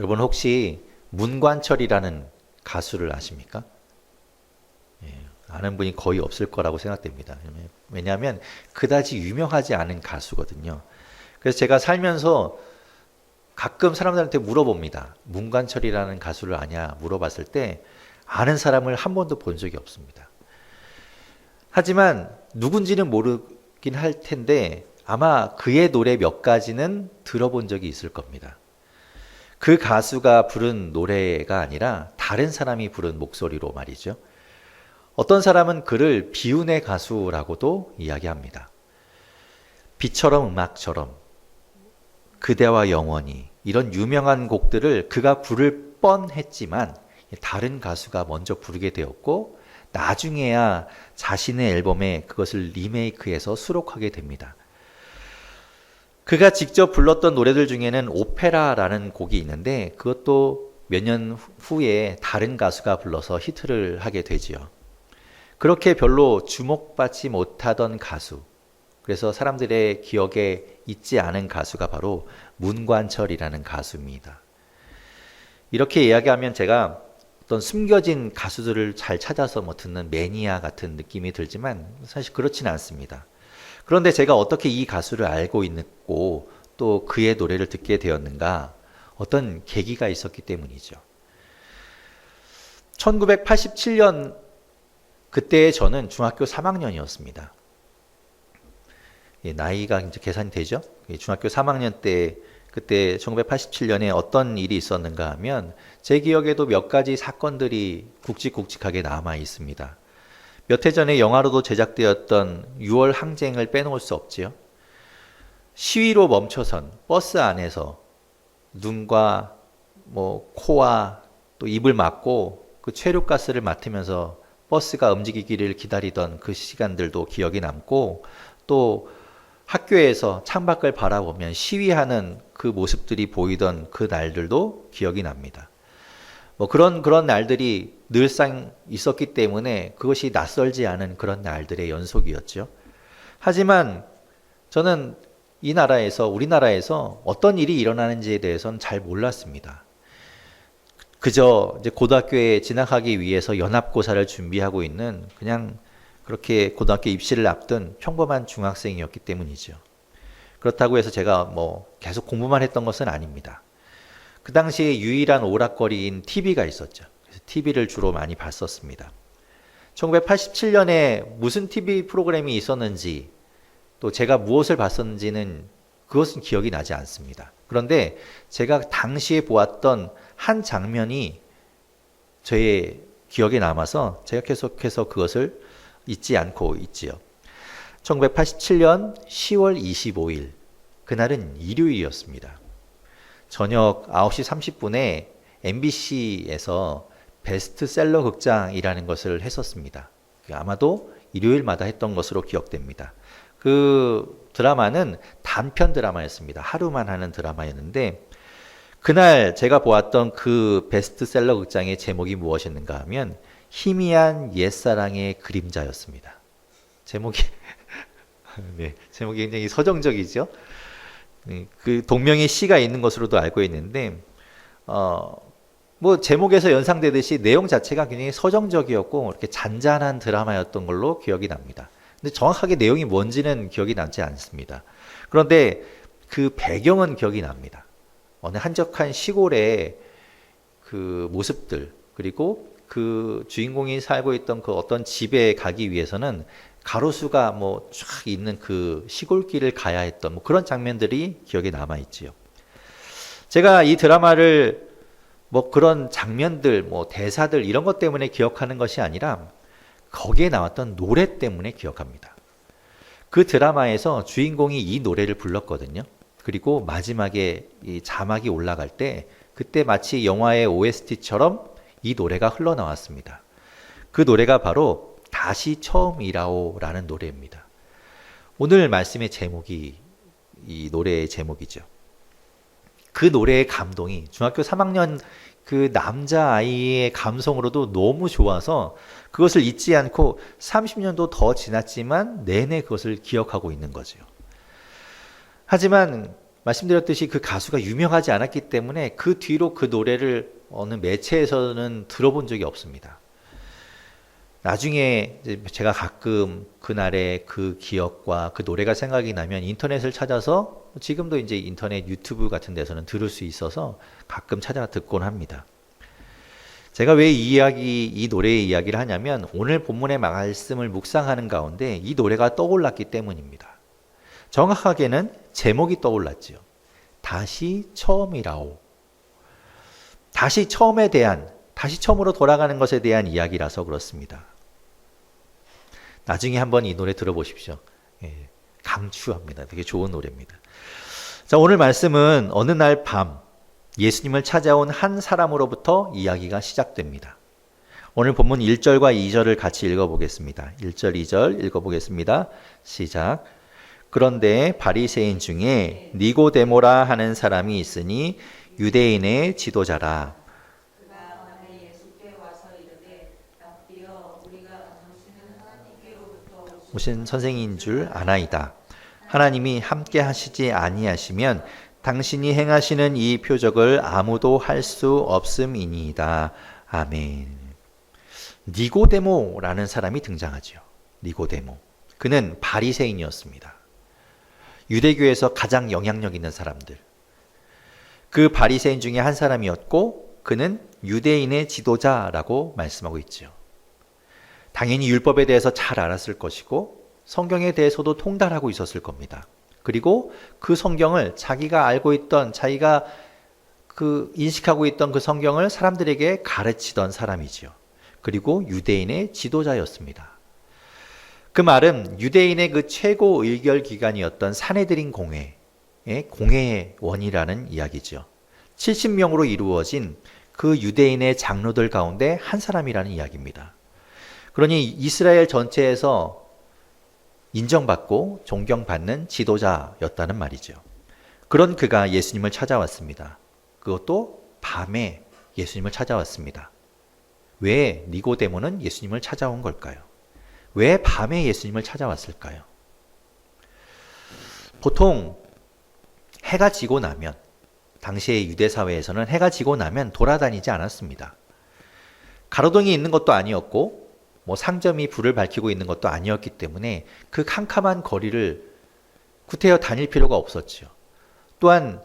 여러분 혹시 문관철이라는 가수를 아십니까? 예, 아는 분이 거의 없을 거라고 생각됩니다. 왜냐하면 그다지 유명하지 않은 가수거든요. 그래서 제가 살면서 가끔 사람들한테 물어봅니다. 문관철이라는 가수를 아냐 물어봤을 때 아는 사람을 한 번도 본 적이 없습니다. 하지만 누군지는 모르긴 할 텐데 아마 그의 노래 몇 가지는 들어본 적이 있을 겁니다. 그 가수가 부른 노래가 아니라 다른 사람이 부른 목소리로 말이죠. 어떤 사람은 그를 비운의 가수라고도 이야기합니다. 비처럼 음악처럼, 그대와 영원히 이런 유명한 곡들을 그가 부를 뻔했지만 다른 가수가 먼저 부르게 되었고 나중에야 자신의 앨범에 그것을 리메이크해서 수록하게 됩니다. 그가 직접 불렀던 노래들 중에는 오페라라는 곡이 있는데 그것도 몇 년 후에 다른 가수가 불러서 히트를 하게 되지요. 그렇게 별로 주목받지 못하던 가수, 그래서 사람들의 기억에 있지 않은 가수가 바로 문관철이라는 가수입니다. 이렇게 이야기하면 제가 어떤 숨겨진 가수들을 잘 찾아서 듣는 매니아 같은 느낌이 들지만 사실 그렇지는 않습니다. 그런데 제가 어떻게 이 가수를 알고 있고 또 그의 노래를 듣게 되었는가? 어떤 계기가 있었기 때문이죠. 1987년 그때 저는 중학교 3학년이었습니다. 나이가 이제 계산이 되죠? 중학교 3학년 때 그때 1987년에 어떤 일이 있었는가 하면 제 기억에도 몇 가지 사건들이 굵직굵직하게 남아 있습니다. 몇 해 전에 영화로도 제작되었던 6월 항쟁을 빼놓을 수 없지요. 시위로 멈춰선 버스 안에서 눈과 코와 또 입을 막고 그 최루가스를 맡으면서 버스가 움직이기를 기다리던 그 시간들도 기억이 남고 또 학교에서 창밖을 바라보면 시위하는 그 모습들이 보이던 그 날들도 기억이 납니다. 그런 날들이 늘상 있었기 때문에 그것이 낯설지 않은 그런 날들의 연속이었죠. 하지만 저는 우리나라에서 어떤 일이 일어나는지에 대해서는 잘 몰랐습니다. 그저 이제 고등학교에 진학하기 위해서 연합고사를 준비하고 있는 그냥 그렇게 고등학교 입시를 앞둔 평범한 중학생이었기 때문이죠. 그렇다고 해서 제가 계속 공부만 했던 것은 아닙니다. 그 당시에 유일한 오락거리인 TV가 있었죠. 그래서 TV를 주로 많이 봤었습니다. 1987년에 무슨 TV 프로그램이 있었는지 또 제가 무엇을 봤었는지는 그것은 기억이 나지 않습니다. 그런데 제가 당시에 보았던 한 장면이 저의 기억에 남아서 제가 계속해서 그것을 잊지 않고 있지요. 1987년 10월 25일 그날은 일요일이었습니다. 저녁 9시 30분에 MBC에서 베스트셀러 극장이라는 것을 했었습니다. 아마도 일요일마다 했던 것으로 기억됩니다. 그 드라마는 단편 드라마였습니다. 하루만 하는 드라마였는데 그날 제가 보았던 그 베스트셀러 극장의 제목이 무엇이었는가 하면 희미한 옛사랑의 그림자였습니다. 제목이 제목이 굉장히 서정적이죠. 그 동명의 시가 있는 것으로도 알고 있는데 제목에서 연상되듯이 내용 자체가 굉장히 서정적이었고 이렇게 잔잔한 드라마였던 걸로 기억이 납니다. 근데 정확하게 내용이 뭔지는 기억이 남지 않습니다. 그런데 그 배경은 기억이 납니다. 어느 한적한 시골의 그 모습들 그리고 그 주인공이 살고 있던 그 어떤 집에 가기 위해서는 가로수가 쫙 있는 그 시골길을 가야 했던 그런 장면들이 기억에 남아 있지요. 제가 이 드라마를 그런 장면들, 대사들 이런 것 때문에 기억하는 것이 아니라 거기에 나왔던 노래 때문에 기억합니다. 그 드라마에서 주인공이 이 노래를 불렀거든요. 그리고 마지막에 이 자막이 올라갈 때 그때 마치 영화의 OST처럼 이 노래가 흘러나왔습니다. 그 노래가 바로 다시 처음이라오라는 노래입니다. 오늘 말씀의 제목이 이 노래의 제목이죠. 그 노래의 감동이 중학교 3학년 그 남자아이의 감성으로도 너무 좋아서 그것을 잊지 않고 30년도 더 지났지만 내내 그것을 기억하고 있는 거죠. 하지만 말씀드렸듯이 그 가수가 유명하지 않았기 때문에 그 뒤로 그 노래를 어느 매체에서는 들어본 적이 없습니다. 나중에 이제 제가 가끔 그날의 그 기억과 그 노래가 생각이 나면 인터넷을 찾아서, 지금도 이제 인터넷 유튜브 같은 데서는 들을 수 있어서 가끔 찾아 듣곤 합니다. 제가 왜 이 노래의 이야기를 하냐면, 오늘 본문의 말씀을 묵상하는 가운데 이 노래가 떠올랐기 때문입니다. 정확하게는 제목이 떠올랐지요. 다시 처음이라오. 다시 처음으로 돌아가는 것에 대한 이야기라서 그렇습니다. 나중에 한번 이 노래 들어보십시오. 예, 강추합니다. 되게 좋은 노래입니다. 자, 오늘 말씀은 어느 날 밤 예수님을 찾아온 한 사람으로부터 이야기가 시작됩니다. 오늘 본문 1절과 2절을 같이 읽어보겠습니다. 1절, 2절 읽어보겠습니다. 시작. 그런데 바리새인 중에 니고데모라 하는 사람이 있으니 유대인의 지도자라. 오신 선생인 줄 아나이다. 하나님이 함께 하시지 아니하시면 당신이 행하시는 이 표적을 아무도 할 수 없음이니이다. 아멘. 니고데모라는 사람이 등장하죠. 니고데모. 그는 바리새인이었습니다. 유대교에서 가장 영향력 있는 사람들. 그 바리새인 중에 한 사람이었고 그는 유대인의 지도자라고 말씀하고 있죠. 당연히 율법에 대해서 잘 알았을 것이고 성경에 대해서도 통달하고 있었을 겁니다. 그리고 그 성경을 자기가 알고 있던, 자기가 인식하고 있던 그 성경을 사람들에게 가르치던 사람이지요. 그리고 유대인의 지도자였습니다. 그 말은 유대인의 그 최고 의결 기관이었던 산헤드린 공회의 공회원이라는 이야기죠. 70명으로 이루어진 그 유대인의 장로들 가운데 한 사람이라는 이야기입니다. 그러니 이스라엘 전체에서 인정받고 존경받는 지도자였다는 말이죠. 그런 그가 예수님을 찾아왔습니다. 그것도 밤에 예수님을 찾아왔습니다. 왜 니고데모는 예수님을 찾아온 걸까요? 왜 밤에 예수님을 찾아왔을까요? 보통 해가 지고 나면, 당시의 유대 사회에서는 해가 지고 나면 돌아다니지 않았습니다. 가로등이 있는 것도 아니었고 상점이 불을 밝히고 있는 것도 아니었기 때문에 그 캄캄한 거리를 구태여 다닐 필요가 없었죠. 또한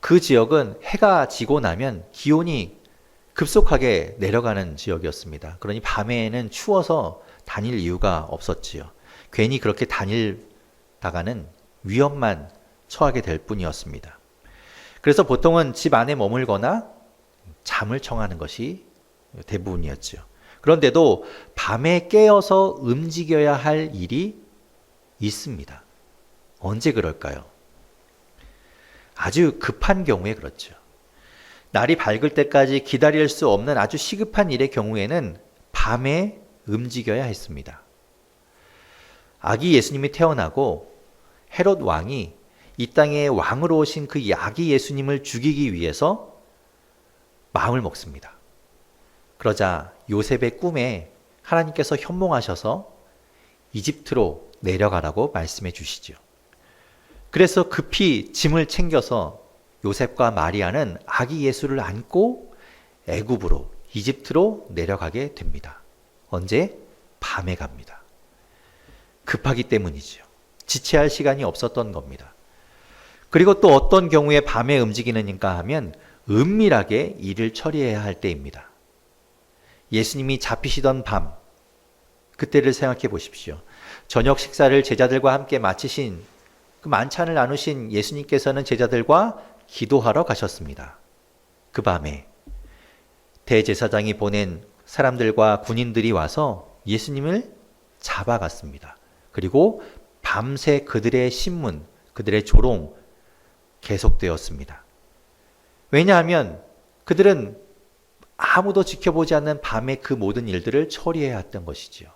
그 지역은 해가 지고 나면 기온이 급속하게 내려가는 지역이었습니다. 그러니 밤에는 추워서 다닐 이유가 없었지요. 괜히 그렇게 다닐다가는 위험만 처하게 될 뿐이었습니다. 그래서 보통은 집 안에 머물거나 잠을 청하는 것이 대부분이었죠. 그런데도 밤에 깨어서 움직여야 할 일이 있습니다. 언제 그럴까요? 아주 급한 경우에 그렇죠. 날이 밝을 때까지 기다릴 수 없는 아주 시급한 일의 경우에는 밤에 움직여야 했습니다. 아기 예수님이 태어나고 헤롯 왕이 이 땅에 왕으로 오신 그 아기 예수님을 죽이기 위해서 마음을 먹습니다. 그러자 요셉의 꿈에 하나님께서 현몽하셔서 이집트로 내려가라고 말씀해 주시죠. 그래서 급히 짐을 챙겨서 요셉과 마리아는 아기 예수를 안고 애굽으로, 이집트로 내려가게 됩니다. 언제? 밤에 갑니다. 급하기 때문이죠. 지체할 시간이 없었던 겁니다. 그리고 또 어떤 경우에 밤에 움직이는가 하면 은밀하게 일을 처리해야 할 때입니다. 예수님이 잡히시던 밤, 그때를 생각해 보십시오. 저녁 식사를 제자들과 함께 마치신, 그 만찬을 나누신 예수님께서는 제자들과 기도하러 가셨습니다. 그 밤에 대제사장이 보낸 사람들과 군인들이 와서 예수님을 잡아갔습니다. 그리고 밤새 그들의 신문, 그들의 조롱 계속되었습니다. 왜냐하면 그들은 아무도 지켜보지 않는 밤의 그 모든 일들을 처리해야 했던 것이지요.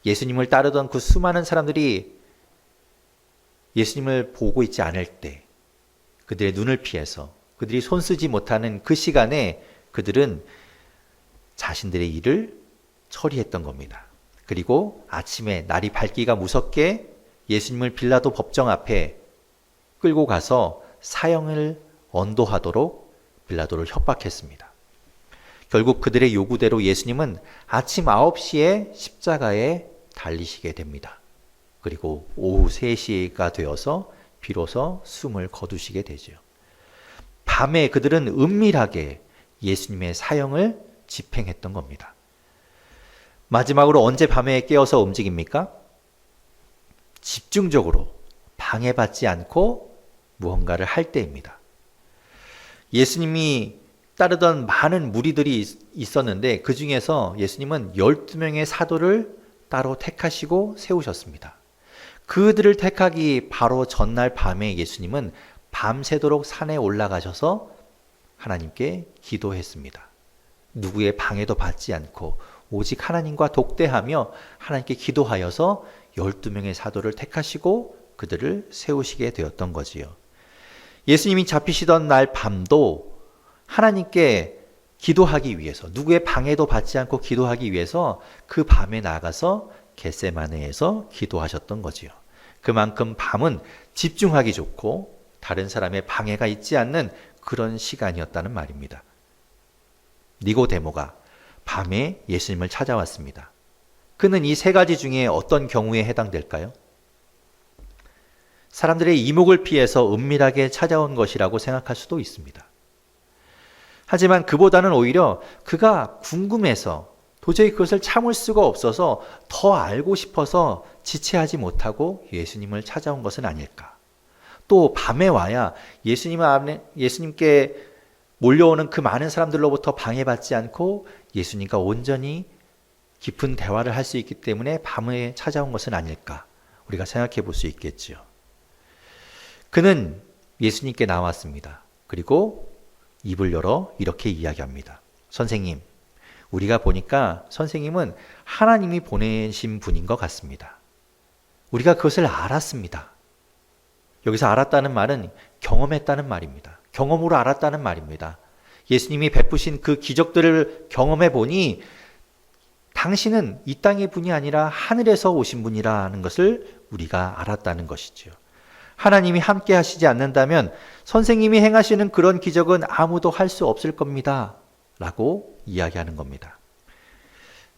예수님을 따르던 그 수많은 사람들이 예수님을 보고 있지 않을 때 그들의 눈을 피해서 그들이 손쓰지 못하는 그 시간에 그들은 자신들의 일을 처리했던 겁니다. 그리고 아침에 날이 밝기가 무섭게 예수님을 빌라도 법정 앞에 끌고 가서 사형을 언도하도록 빌라도를 협박했습니다. 결국 그들의 요구대로 예수님은 아침 9시에 십자가에 달리시게 됩니다. 그리고 오후 3시가 되어서 비로소 숨을 거두시게 되죠. 밤에 그들은 은밀하게 예수님의 사형을 집행했던 겁니다. 마지막으로 언제 밤에 깨어서 움직입니까? 집중적으로 방해받지 않고 무언가를 할 때입니다. 예수님이 따르던 많은 무리들이 있었는데 그 중에서 예수님은 12명의 사도를 따로 택하시고 세우셨습니다. 그들을 택하기 바로 전날 밤에 예수님은 밤새도록 산에 올라가셔서 하나님께 기도했습니다. 누구의 방해도 받지 않고 오직 하나님과 독대하며 하나님께 기도하여서 12명의 사도를 택하시고 그들을 세우시게 되었던 거지요. 예수님이 잡히시던 날 밤도 하나님께 기도하기 위해서, 누구의 방해도 받지 않고 기도하기 위해서 그 밤에 나가서 겟세마네에서 기도하셨던 거지요. 그만큼 밤은 집중하기 좋고 다른 사람의 방해가 있지 않는 그런 시간이었다는 말입니다. 니고데모가 밤에 예수님을 찾아왔습니다. 그는 이 3가지 중에 어떤 경우에 해당될까요? 사람들의 이목을 피해서 은밀하게 찾아온 것이라고 생각할 수도 있습니다. 하지만 그보다는 오히려 그가 궁금해서 도저히 그것을 참을 수가 없어서 더 알고 싶어서 지체하지 못하고 예수님을 찾아온 것은 아닐까. 또 밤에 와야 예수님께 몰려오는 그 많은 사람들로부터 방해받지 않고 예수님과 온전히 깊은 대화를 할 수 있기 때문에 밤에 찾아온 것은 아닐까. 우리가 생각해 볼 수 있겠지요. 그는 예수님께 나왔습니다. 그리고 입을 열어 이렇게 이야기합니다. 선생님, 우리가 보니까 선생님은 하나님이 보내신 분인 것 같습니다. 우리가 그것을 알았습니다. 여기서 알았다는 말은 경험했다는 말입니다. 경험으로 알았다는 말입니다. 예수님이 베푸신 그 기적들을 경험해 보니 당신은 이 땅의 분이 아니라 하늘에서 오신 분이라는 것을 우리가 알았다는 것이죠. 하나님이 함께 하시지 않는다면 선생님이 행하시는 그런 기적은 아무도 할 수 없을 겁니다. 라고 이야기하는 겁니다.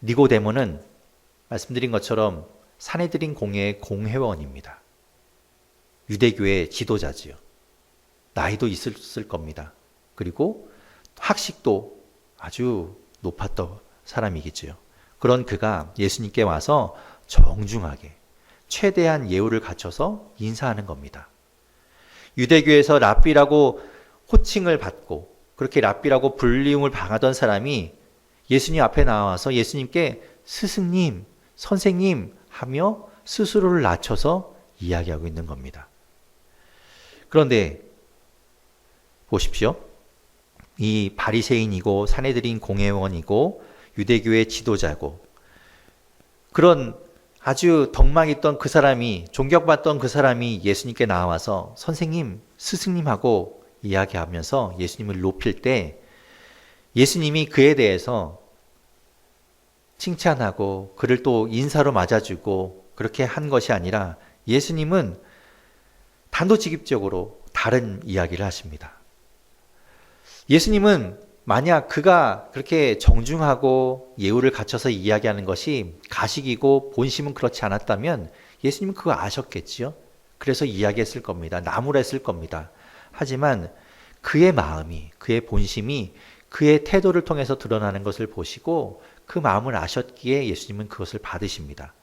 니고데모는 말씀드린 것처럼 산헤드린 공회의 공회원입니다. 유대교의 지도자지요. 나이도 있었을 겁니다. 그리고 학식도 아주 높았던 사람이겠지요. 그런 그가 예수님께 와서 정중하게 최대한 예우를 갖춰서 인사하는 겁니다. 유대교에서 랍비라고 호칭을 받고 그렇게 랍비라고 불리움을 당하던 사람이 예수님 앞에 나와서 예수님께 스승님, 선생님 하며 스스로를 낮춰서 이야기하고 있는 겁니다. 그런데 보십시오. 이 바리새인이고 산헤드린 공회원이고 유대교의 지도자고 그런 아주 덕망 있던 그 사람이, 존경받던 그 사람이 예수님께 나와서 선생님, 스승님하고 이야기하면서 예수님을 높일 때 예수님이 그에 대해서 칭찬하고 그를 또 인사로 맞아주고 그렇게 한 것이 아니라 예수님은 단도직입적으로 다른 이야기를 하십니다. 예수님은 만약 그가 그렇게 정중하고 예우를 갖춰서 이야기하는 것이 가식이고 본심은 그렇지 않았다면 예수님은 그거 아셨겠지요. 그래서 이야기했을 겁니다. 나무랬을 겁니다. 하지만 그의 마음이, 그의 본심이 그의 태도를 통해서 드러나는 것을 보시고 그 마음을 아셨기에 예수님은 그것을 받으십니다.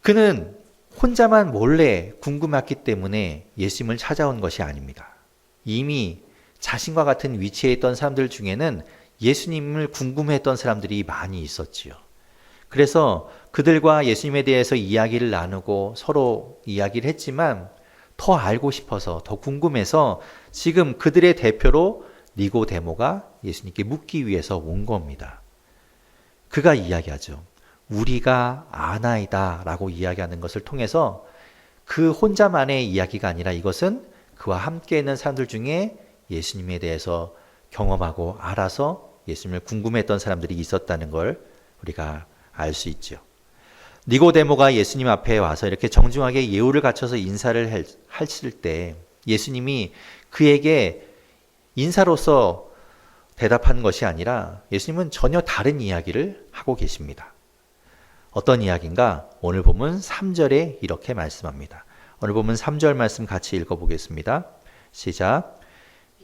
그는 혼자만 몰래 궁금했기 때문에 예수님을 찾아온 것이 아닙니다. 이미 자신과 같은 위치에 있던 사람들 중에는 예수님을 궁금해했던 사람들이 많이 있었지요. 그래서 그들과 예수님에 대해서 이야기를 나누고 서로 이야기를 했지만 더 알고 싶어서 더 궁금해서 지금 그들의 대표로 니고데모가 예수님께 묻기 위해서 온 겁니다. 그가 이야기하죠. 우리가 아나이다 라고 이야기하는 것을 통해서 그 혼자만의 이야기가 아니라 이것은 그와 함께 있는 사람들 중에 예수님에 대해서 경험하고 알아서 예수님을 궁금했던 사람들이 있었다는 걸 우리가 알 수 있죠. 니고데모가 예수님 앞에 와서 이렇게 정중하게 예우를 갖춰서 인사를 했을 때 예수님이 그에게 인사로서 대답한 것이 아니라 예수님은 전혀 다른 이야기를 하고 계십니다. 어떤 이야기인가? 오늘 본문 3절에 이렇게 말씀합니다. 오늘 본문 3절 말씀 같이 읽어보겠습니다. 시작.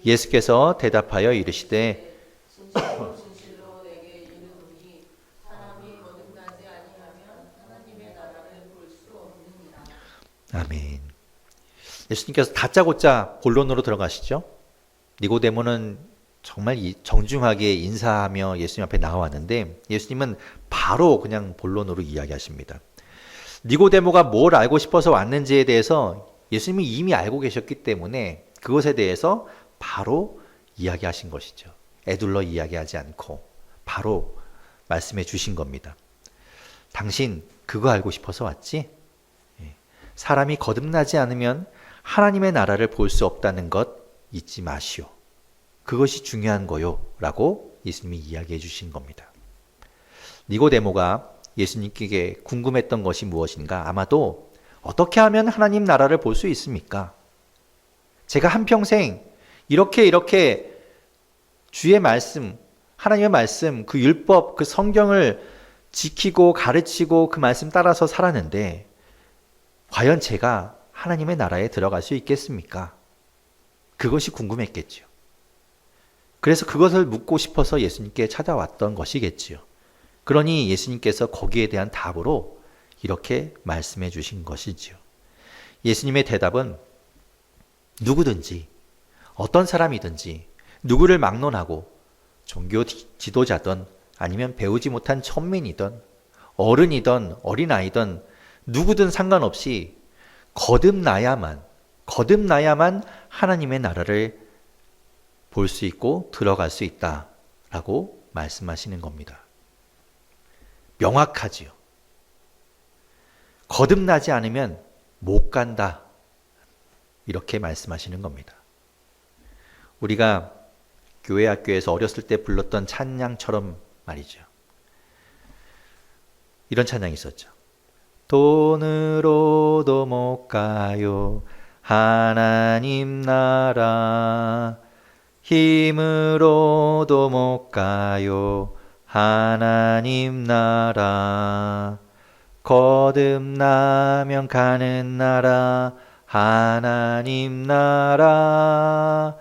예수께서 대답하여 이르시되 진실로 진실로 내게 이르노니 사람이 거듭나지 아니하면 하나님의 나라를 볼 수 없느니라. 아멘. 예수님께서 다짜고짜 본론으로 들어가시죠. 니고데모는 정말 정중하게 인사하며 예수님 앞에 나왔는데 예수님은 바로 그냥 본론으로 이야기하십니다. 니고데모가 뭘 알고 싶어서 왔는지에 대해서 예수님이 이미 알고 계셨기 때문에 그것에 대해서 바로 이야기하신 것이죠. 애둘러 이야기하지 않고 바로 말씀해 주신 겁니다. 당신 그거 알고 싶어서 왔지? 사람이 거듭나지 않으면 하나님의 나라를 볼 수 없다는 것 잊지 마시오. 그것이 중요한 거요 라고 예수님이 이야기해 주신 겁니다. 니고데모가 예수님께 궁금했던 것이 무엇인가? 아마도 어떻게 하면 하나님 나라를 볼 수 있습니까? 제가 한평생 이렇게 주의 말씀, 하나님의 말씀, 그 율법, 그 성경을 지키고 가르치고 그 말씀 따라서 살았는데 과연 제가 하나님의 나라에 들어갈 수 있겠습니까? 그것이 궁금했겠죠. 그래서 그것을 묻고 싶어서 예수님께 찾아왔던 것이겠지요. 그러니 예수님께서 거기에 대한 답으로 이렇게 말씀해 주신 것이지요. 예수님의 대답은 누구든지 어떤 사람이든지 누구를 막론하고 종교 지도자든 아니면 배우지 못한 천민이든 어른이든 어린아이든 누구든 상관없이 거듭나야만 하나님의 나라를 볼 수 있고 들어갈 수 있다라고 말씀하시는 겁니다. 명확하지요. 거듭나지 않으면 못 간다. 이렇게 말씀하시는 겁니다. 우리가 교회 학교에서 어렸을 때 불렀던 찬양처럼 말이죠. 이런 찬양이 있었죠. 돈으로도 못 가요. 하나님 나라. 힘으로도 못 가요. 하나님 나라. 거듭나면 가는 나라. 하나님 나라.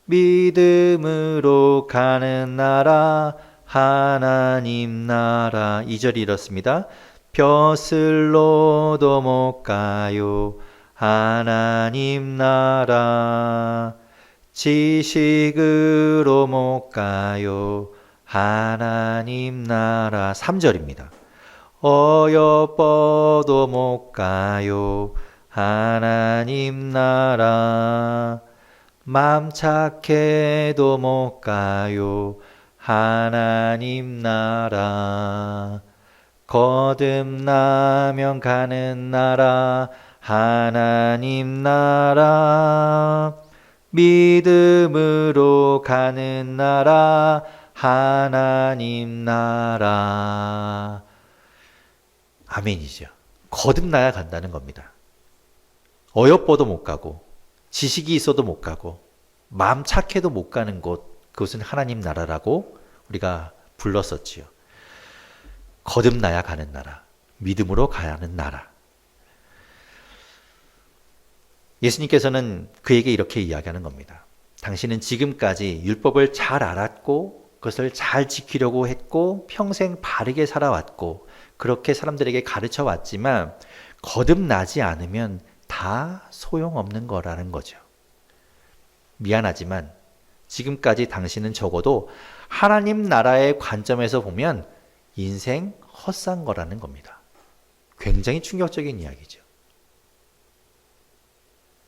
믿음으로 가는 나라. 하나님 나라. 2절이 이렇습니다. 벼슬로도 못 가요. 하나님 나라. 지식으로 못 가요. 하나님 나라. 3절입니다. 어여뻐도 못 가요. 하나님 나라. 맘 착해도 못 가요. 하나님 나라. 거듭나면 가는 나라. 하나님 나라. 믿음으로 가는 나라. 하나님 나라. 아멘이죠. 거듭나야 간다는 겁니다. 어여뻐도 못 가고 지식이 있어도 못 가고 마음 착해도 못 가는 곳, 그것은 하나님 나라라고 우리가 불렀었지요. 거듭나야 가는 나라, 믿음으로 가는 나라. 예수님께서는 그에게 이렇게 이야기하는 겁니다. 당신은 지금까지 율법을 잘 알았고 그것을 잘 지키려고 했고 평생 바르게 살아왔고 그렇게 사람들에게 가르쳐 왔지만 거듭나지 않으면 다 소용없는 거라는 거죠. 미안하지만 지금까지 당신은 적어도 하나님 나라의 관점에서 보면 인생 헛산 거라는 겁니다. 굉장히 충격적인 이야기죠.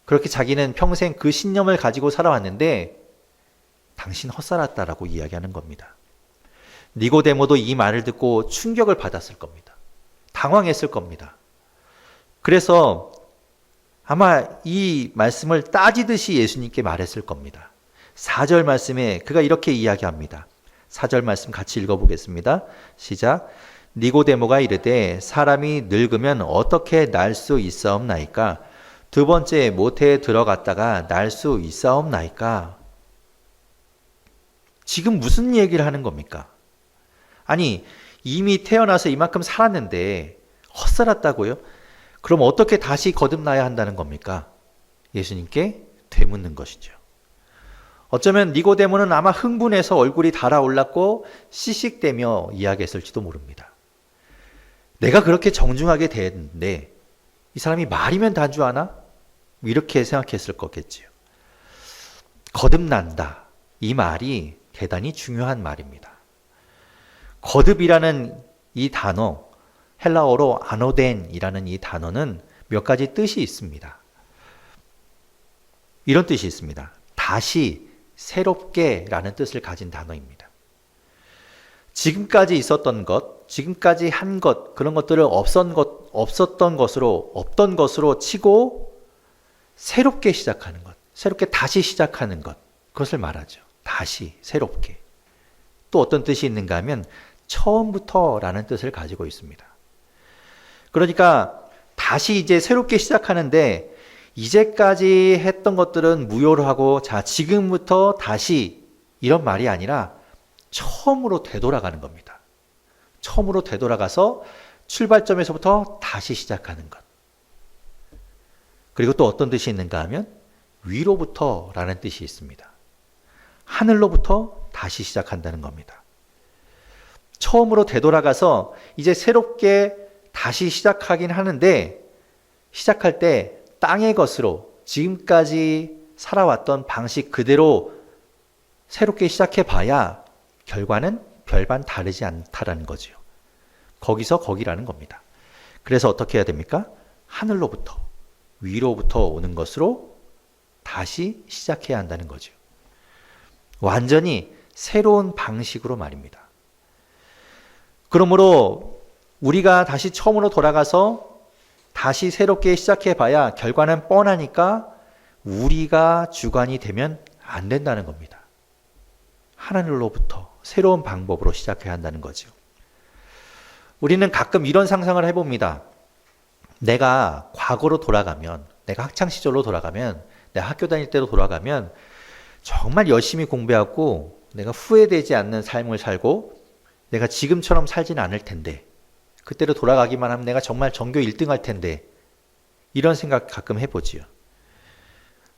그렇게 자기는 평생 그 신념을 가지고 살아왔는데 당신 헛살았다라고 이야기하는 겁니다. 니고데모도 이 말을 듣고 충격을 받았을 겁니다. 당황했을 겁니다. 그래서 아마 이 말씀을 따지듯이 예수님께 말했을 겁니다. 4절 말씀에 그가 이렇게 이야기합니다. 4절 말씀 같이 읽어보겠습니다. 시작. 니고데모가 이르되 사람이 늙으면 어떻게 날 수 있사옵나이까? 두 번째, 모태에 들어갔다가 날 수 있사옵나이까? 지금 무슨 얘기를 하는 겁니까? 아니, 이미 태어나서 이만큼 살았는데 헛살았다고요? 그럼 어떻게 다시 거듭나야 한다는 겁니까? 예수님께 되묻는 것이죠. 어쩌면 니고데모는 아마 흥분해서 얼굴이 달아올랐고 씩씩대며 이야기했을지도 모릅니다. 내가 그렇게 정중하게 대했는데 이 사람이 말이면 단주하나? 이렇게 생각했을 거겠지요. 거듭난다. 이 말이 대단히 중요한 말입니다. 거듭이라는 이 단어, 헬라어로 아노덴이라는 이 단어는 몇 가지 뜻이 있습니다. 이런 뜻이 있습니다. 다시, 새롭게 라는 뜻을 가진 단어입니다. 지금까지 있었던 것, 지금까지 한 것, 그런 것들을 없었던 것으로, 없던 것으로 치고 새롭게 시작하는 것, 새롭게 다시 시작하는 것, 그것을 말하죠. 다시, 새롭게. 또 어떤 뜻이 있는가 하면 처음부터 라는 뜻을 가지고 있습니다. 그러니까 다시 이제 새롭게 시작하는데 이제까지 했던 것들은 무효로 하고 자, 지금부터 다시 이런 말이 아니라 처음으로 되돌아가는 겁니다. 처음으로 되돌아가서 출발점에서부터 다시 시작하는 것. 그리고 또 어떤 뜻이 있는가 하면 위로부터 라는 뜻이 있습니다. 하늘로부터 다시 시작한다는 겁니다. 처음으로 되돌아가서 이제 새롭게 다시 시작하긴 하는데 시작할 때 땅의 것으로 지금까지 살아왔던 방식 그대로 새롭게 시작해 봐야 결과는 별반 다르지 않다라는 거죠. 거기서 거기라는 겁니다. 그래서 어떻게 해야 됩니까? 하늘로부터, 위로부터 오는 것으로 다시 시작해야 한다는 거죠. 완전히 새로운 방식으로 말입니다. 그러므로 우리가 다시 처음으로 돌아가서 다시 새롭게 시작해 봐야 결과는 뻔하니까 우리가 주관이 되면 안 된다는 겁니다. 하늘로부터 새로운 방법으로 시작해야 한다는 거죠. 우리는 가끔 이런 상상을 해봅니다. 내가 과거로 돌아가면, 내가 학창시절로 돌아가면, 내가 학교 다닐 때로 돌아가면 정말 열심히 공부하고 내가 후회되지 않는 삶을 살고 내가 지금처럼 살진 않을 텐데 그때로 돌아가기만 하면 내가 정말 전교 1등 할 텐데 이런 생각 가끔 해보지요.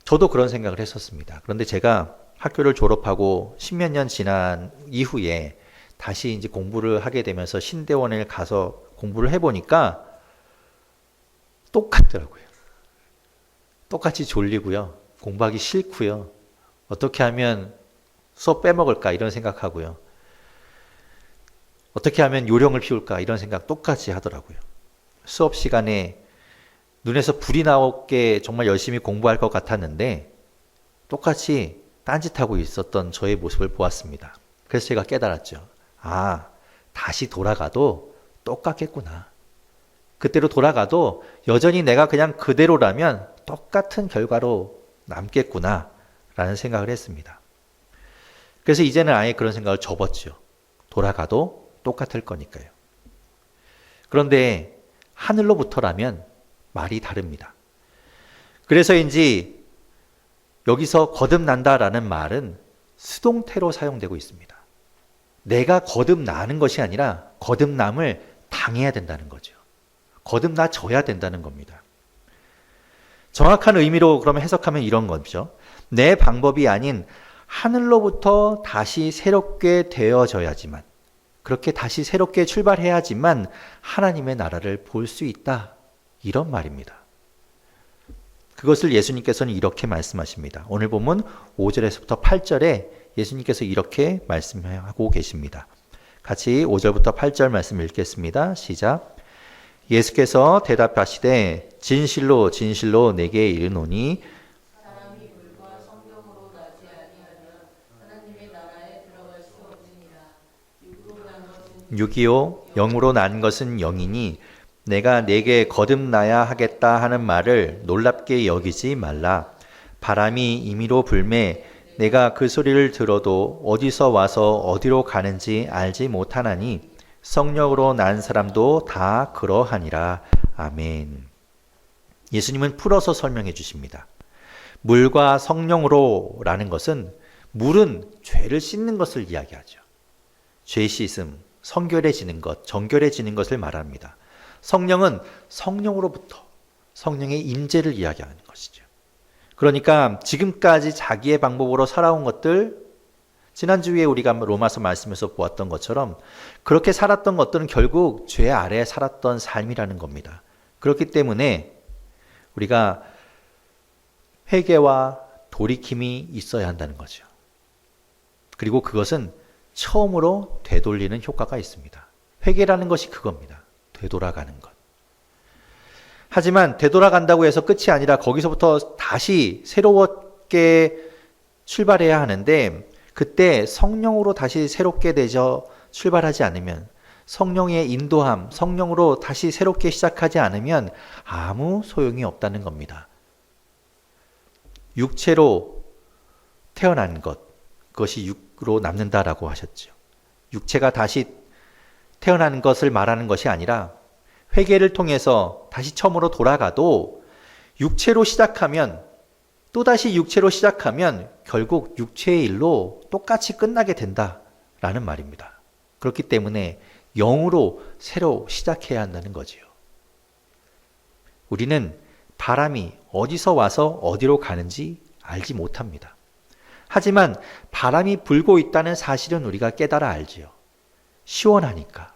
저도 그런 생각을 했었습니다. 그런데 제가 학교를 졸업하고 10몇 년 지난 이후에 다시 이제 공부를 하게 되면서 신대원에 가서 공부를 해보니까 똑같더라고요. 똑같이 졸리고요. 공부하기 싫고요. 어떻게 하면 수업 빼먹을까 이런 생각하고요. 어떻게 하면 요령을 피울까 이런 생각 똑같이 하더라고요. 수업 시간에 눈에서 불이 나오게 정말 열심히 공부할 것 같았는데 똑같이 딴짓하고 있었던 저의 모습을 보았습니다. 그래서 제가 깨달았죠. 아, 다시 돌아가도 똑같겠구나. 그때로 돌아가도 여전히 내가 그냥 그대로라면 똑같은 결과로 남겠구나 라는 생각을 했습니다. 그래서 이제는 아예 그런 생각을 접었죠. 돌아가도 똑같을 거니까요. 그런데 하늘로부터라면 말이 다릅니다. 그래서인지 여기서 거듭난다라는 말은 수동태로 사용되고 있습니다. 내가 거듭나는 것이 아니라 거듭남을 당해야 된다는 거죠. 거듭나져야 된다는 겁니다. 정확한 의미로 그러면 해석하면 이런 거죠. 내 방법이 아닌 하늘로부터 다시 새롭게 되어져야지만, 그렇게 다시 새롭게 출발해야지만 하나님의 나라를 볼 수 있다. 이런 말입니다. 그것을 예수님께서는 이렇게 말씀하십니다. 오늘 본문 5절에서부터 8절에 예수님께서 이렇게 말씀하고 계십니다. 같이 5절부터 8절 말씀 읽겠습니다. 시작. 예수께서 대답하시되 진실로 진실로 내게 이르노니 사람이 물과 성경으로 나지 아니하면 하나님의 나라에 들어갈 수 없느니라. 육으로 난 것은 625 영으로 난 것은 영이니 내가 내게 거듭나야 하겠다 하는 말을 놀랍게 여기지 말라. 바람이 임의로 불매 내가 그 소리를 들어도 어디서 와서 어디로 가는지 알지 못하나니 성령으로 난 사람도 다 그러하니라. 아멘. 예수님은 풀어서 설명해 주십니다. 물과 성령으로라는 것은 물은 죄를 씻는 것을 이야기하죠. 죄 씻음, 성결해지는 것, 정결해지는 것을 말합니다. 성령은 성령으로부터 성령의 임재를 이야기하는 것이죠. 그러니까 지금까지 자기의 방법으로 살아온 것들, 지난주에 우리가 로마서 말씀에서 보았던 것처럼 그렇게 살았던 것들은 결국 죄 아래에 살았던 삶이라는 겁니다. 그렇기 때문에 우리가 회개와 돌이킴이 있어야 한다는 거죠. 그리고 그것은 처음으로 되돌리는 효과가 있습니다. 회개라는 것이 그겁니다. 되돌아가는 것. 하지만 되돌아간다고 해서 끝이 아니라 거기서부터 다시 새롭게 출발해야 하는데 그때 성령으로 다시 새롭게 되죠. 출발하지 않으면 성령의 인도함, 성령으로 다시 새롭게 시작하지 않으면 아무 소용이 없다는 겁니다. 육체로 태어난 것, 그것이 육으로 남는다라고 하셨죠. 육체가 다시 태어나는 것을 말하는 것이 아니라 회개를 통해서 다시 처음으로 돌아가도 육체로 시작하면 또다시 육체로 시작하면 결국 육체의 일로 똑같이 끝나게 된다라는 말입니다. 그렇기 때문에 영으로 새로 시작해야 한다는 거지요. 우리는 바람이 어디서 와서 어디로 가는지 알지 못합니다. 하지만 바람이 불고 있다는 사실은 우리가 깨달아 알지요. 시원하니까,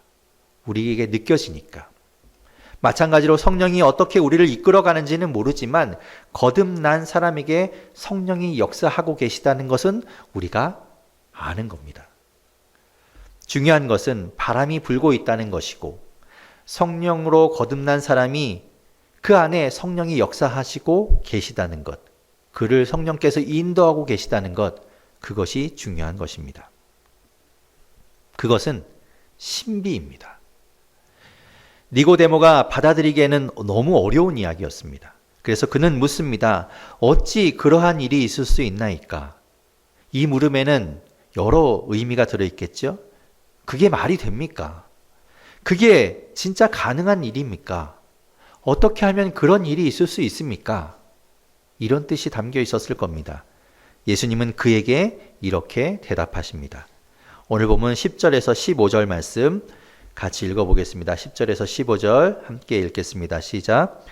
우리에게 느껴지니까. 마찬가지로 성령이 어떻게 우리를 이끌어가는지는 모르지만 거듭난 사람에게 성령이 역사하고 계시다는 것은 우리가 아는 겁니다. 중요한 것은 바람이 불고 있다는 것이고 성령으로 거듭난 사람이 그 안에 성령이 역사하시고 계시다는 것, 그를 성령께서 인도하고 계시다는 것, 그것이 중요한 것입니다. 그것은 신비입니다. 니고데모가 받아들이기에는 너무 어려운 이야기였습니다. 그래서 그는 묻습니다. 어찌 그러한 일이 있을 수 있나이까? 이 물음에는 여러 의미가 들어있겠죠? 그게 말이 됩니까? 그게 진짜 가능한 일입니까? 어떻게 하면 그런 일이 있을 수 있습니까? 이런 뜻이 담겨 있었을 겁니다. 예수님은 그에게 이렇게 대답하십니다. 오늘 보면 10절에서 15절 말씀 같이 읽어보겠습니다. 10절에서 15절 함께 읽겠습니다. 시작.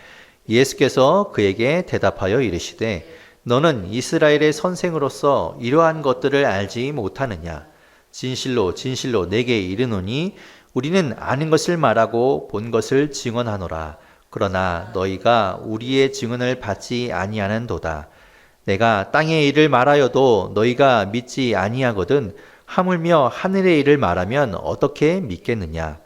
예수께서 그에게 대답하여 이르시되 너는 이스라엘의 선생으로서 이러한 것들을 알지 못하느냐? 진실로 진실로 내게 이르노니 우리는 아는 것을 말하고 본 것을 증언하노라. 그러나 너희가 우리의 증언을 받지 아니하는도다. 내가 땅의 일을 말하여도 너희가 믿지 아니하거든 하물며 하늘의 일을 말하면 어떻게 믿겠느냐.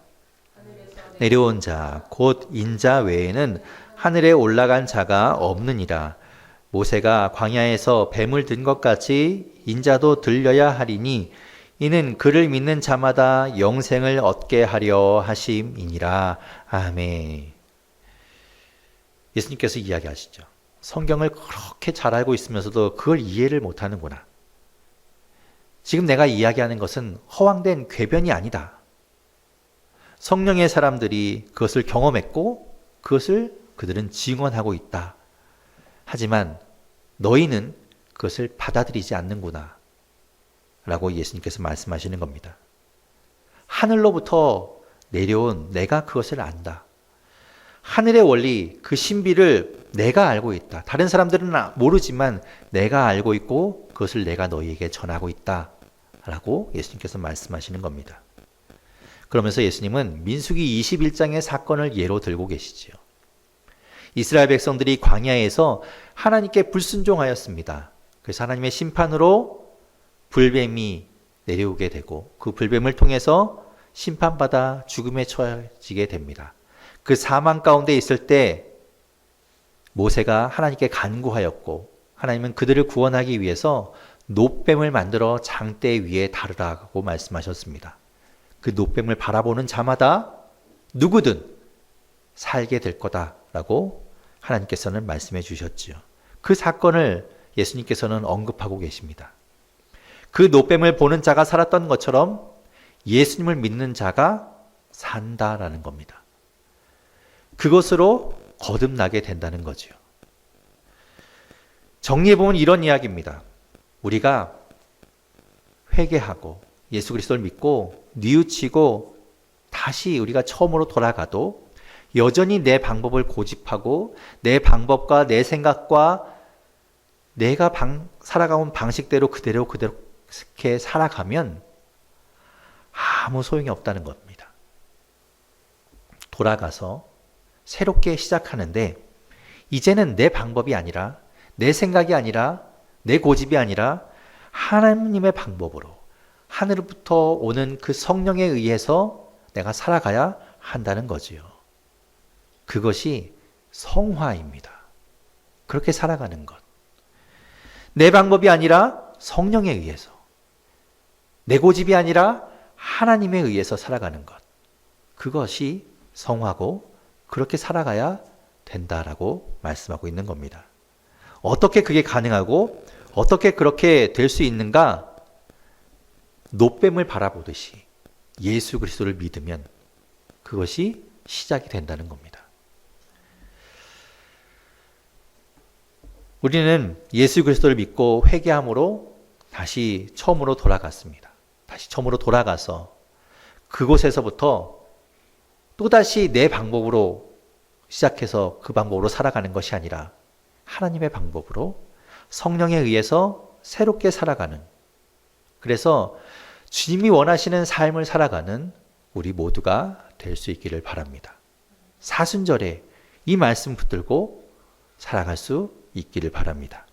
내려온 자 곧 인자 외에는 하늘에 올라간 자가 없느니라. 모세가 광야에서 뱀을 든 것 같이 인자도 들려야 하리니 이는 그를 믿는 자마다 영생을 얻게 하려 하심이니라. 아멘. 예수님께서 이야기하시죠. 성경을 그렇게 잘 알고 있으면서도 그걸 이해를 못하는구나. 지금 내가 이야기하는 것은 허황된 궤변이 아니다. 성령의 사람들이 그것을 경험했고 그것을 그들은 증언하고 있다. 하지만 너희는 그것을 받아들이지 않는구나. 라고 예수님께서 말씀하시는 겁니다. 하늘로부터 내려온 내가 그것을 안다. 하늘의 원리, 그 신비를 내가 알고 있다. 다른 사람들은 모르지만 내가 알고 있고 그것을 내가 너희에게 전하고 있다. 라고 예수님께서 말씀하시는 겁니다. 그러면서 예수님은 민수기 21장의 사건을 예로 들고 계시지요. 이스라엘 백성들이 광야에서 하나님께 불순종하였습니다. 그래서 하나님의 심판으로 불뱀이 내려오게 되고 그 불뱀을 통해서 심판받아 죽음에 처해지게 됩니다. 그 사망 가운데 있을 때 모세가 하나님께 간구하였고 하나님은 그들을 구원하기 위해서 놋뱀을 만들어 장대 위에 다르라고 말씀하셨습니다. 그 놋뱀을 바라보는 자마다 누구든 살게 될 거다라고 하나님께서는 말씀해 주셨지요. 그 사건을 예수님께서는 언급하고 계십니다. 그 놋뱀을 보는 자가 살았던 것처럼 예수님을 믿는 자가 산다라는 겁니다. 그것으로 거듭나게 된다는 거죠. 정리해보면 이런 이야기입니다. 우리가 회개하고 예수 그리스도를 믿고 뉘우치고 다시 우리가 처음으로 돌아가도 여전히 내 방법을 고집하고 내 방법과 내 생각과 내가 살아가온 방식대로 그대로 이렇게 살아가면 아무 소용이 없다는 겁니다. 돌아가서 새롭게 시작하는데 이제는 내 방법이 아니라 내 생각이 아니라 내 고집이 아니라 하나님의 방법으로 하늘부터 오는 그 성령에 의해서 내가 살아가야 한다는 거지요. 그것이 성화입니다. 그렇게 살아가는 것. 내 방법이 아니라 성령에 의해서, 내 고집이 아니라 하나님에 의해서 살아가는 것. 그것이 성화고 그렇게 살아가야 된다라고 말씀하고 있는 겁니다. 어떻게 그게 가능하고 어떻게 그렇게 될 수 있는가? 노뱀을 바라보듯이 예수 그리스도를 믿으면 그것이 시작이 된다는 겁니다. 우리는 예수 그리스도를 믿고 회개함으로 다시 처음으로 돌아갔습니다. 다시 처음으로 돌아가서 그곳에서부터 또다시 내 방법으로 시작해서 그 방법으로 살아가는 것이 아니라 하나님의 방법으로 성령에 의해서 새롭게 살아가는, 그래서 주님이 원하시는 삶을 살아가는 우리 모두가 될 수 있기를 바랍니다. 사순절에 이 말씀 붙들고 살아갈 수 있기를 바랍니다.